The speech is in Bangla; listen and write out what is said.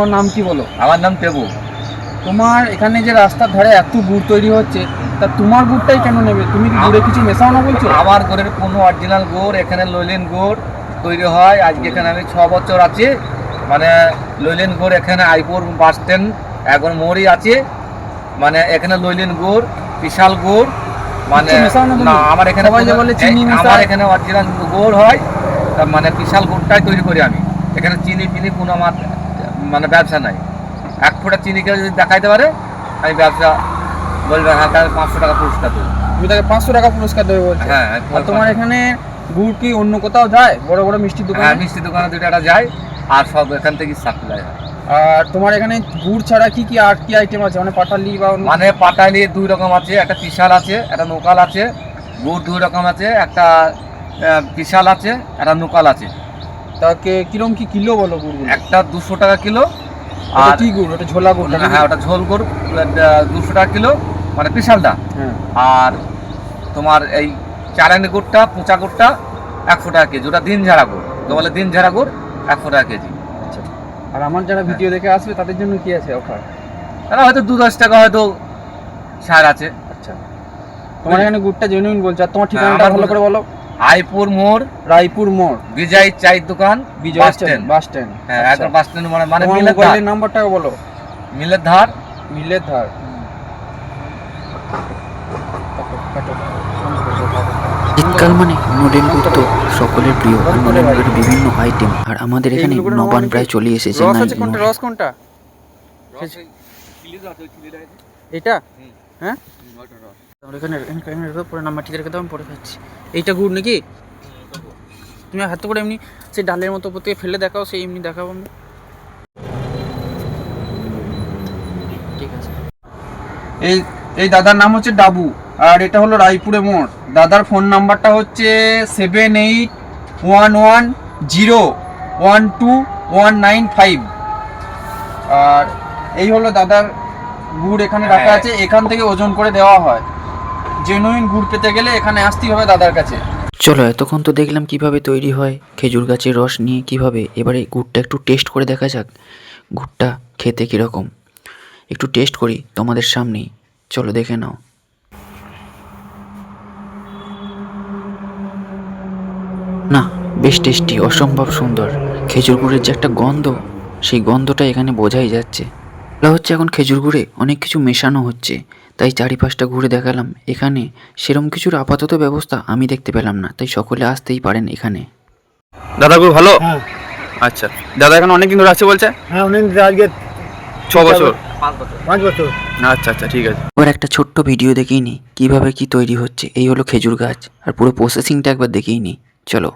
তোমার নাম কি বলো? আমার নাম টেবু। তোমার এখানে যে রাস্তার ধারে এত গুড় তৈরি হচ্ছে, তা তোমার গুড়টাই কেন নেবে? তুমি কি গুড়ে কিছু মেশাও না বলছো? আমার গুড়ের কোনো অরিজিনাল গুড়, এখানে লইলেন গুড় তৈরি হয়। আজকে এখানে আমি 6 বছর আছি, মানে লইলেন গুড় এখানে আইপুর বাস স্ট্যান্ড একবার মোড়ই আছে, মানে এখানে লইলেন গুড়, বিশাল গুড়, মানে না আমার এখানে আমার এখানে অরিজিনাল গুড় হয়, মানে বিশাল গুড়টাই তৈরি করি আমি। এখানে চিনি ফিনি কোনো আমার মানে ব্যবসা নাই। 1 ফোঁটা চিনি কেউ যদি দেখাইতে পারে আমি ব্যবসা বলবে হ্যাঁ তাহলে 500 টাকা পুরস্কার দেবো। তুমি তাকে 500 টাকা পুরস্কার দেবে বলছো? হ্যাঁ। আর তোমার এখানে গুড় কি অন্য কোথাও যায়? বড় বড় মিষ্টি দোকানে? হ্যাঁ, মিষ্টি দোকানে 2টা যায়, আর সব এখান থেকে সাপ্লাই হয়। আর তোমার এখানে গুড় ছাড়া কি কি আর কি আইটেম আছে? মানে পাটালি বা মানে পাটালি 2 রকম আছে, একটা বিশাল আছে, একটা নোকাল আছে। গুড় 2 রকম আছে, একটা বিশাল আছে, একটা নোকাল আছে। তাকে কিরম কি কিলো বলো গুড়? একটা 200 টাকা কিলো। আর কি গুড়? ওটা ঝোলা গুড়? হ্যাঁ, ওটা ঝোল গুড় 200 টাকা কিলো, মানে বিশালটা। হ্যাঁ। আর তোমার এই চালানি গুড়টা, পোঁচা গুড়টা 100 টাকা কেজি। ওটা দিন ঝাড়া গুড়, তো বলে দিন ঝাড়া গুড় 100 টাকা কেজি। আচ্ছা। আর আমার যারা ভিডিও দেখে আসবে তাদের জন্য কি আছে অফার? তারা হয়তো 2-10 টাকা হয়তো ছাড় আছে। আচ্ছা। তোমার এখানে গুড়টা জেনুইন বলছো। আর তোমার ঠিকানাটা ভালো করে বলো। আইপুর মোড়, রায়পুর মোড়, বিজয় চায়ের দোকান, বিজয় স্ট্যান্ড, বাস স্ট্যান্ড। হ্যাঁ, একদম বাস স্ট্যান্ড, মানে মিলের ধার। মোবাইলের নাম্বারটাও বলো। মিলের ধার। মিলের ধার। শীতকাল মানে নলেন গুড় তো সকলের প্রিয়। আর নলেন গুড়ের বিভিন্ন আইটেম। আর আমাদের এখানে নবান প্রায় চলে এসেছে। রস কোনটা? এটা? হ্যাঁ। এখানে পরে নাম্বার ঠিক রেখে দাও, আমি পরে খাচ্ছি। এইটা গুড় নাকি? তুমি হাতে করে এমনি সেই ডালের মতো প্রত্যেকে ফেলে দেখাও, সেই এমনি দেখাবো আমি। ঠিক আছে। এই দাদার নাম হচ্ছে ডাবু, আর এটা হলো রায়পুরে মোড়। দাদার ফোন নাম্বারটা হচ্ছে 7811012195। আর এই হলো দাদার গুড় এখানে রাখা আছে, এখান থেকে ওজন করে দেওয়া হয়। জেনুইন গুড় পেতে গেলে এখানে আসতেই হবে দাদার কাছে। চলো, এতক্ষণ তো দেখলাম কিভাবে তৈরি হয় খেজুর গাছের রস নিয়ে কিভাবে। এবারে গুড়টা একটু টেস্ট করে দেখা যাক গুড়টা খেতে কীরকম। একটু টেস্ট করি তোমাদের সামনেই, চলো দেখে নাও। না, বেশ টেস্টি, অসম্ভব সুন্দর। খেজুর গুড়ের যে একটা গন্ধ, সেই গন্ধটা এখানে বোঝাই যাচ্ছে। বলা হচ্ছে এখন খেজুর গুড়ে অনেক কিছু মেশানো হচ্ছে, তাই চারিপাশটা ঘুরে দেখালাম। এখানে সেরম কিছুর আপাতত ব্যবস্থা আমি দেখতে পেলাম না, তাই সকলে আসতেই পারেন এখানে। দাদা গুড় ভালো? হ্যাঁ। আচ্ছা, দাদা এখন অনেকদিন ধরে আছে বলছে? হ্যাঁ, অনেক আজকে 6 বছর, 5 বছর। আচ্ছা আচ্ছা, ঠিক আছে। এবার একটা ছোট্ট ভিডিও দেখেই নি কীভাবে কি তৈরি হচ্ছে। এই হলো খেজুর গাছ, আর পুরো প্রসেসিংটা একবার দেখেই নি, চলো।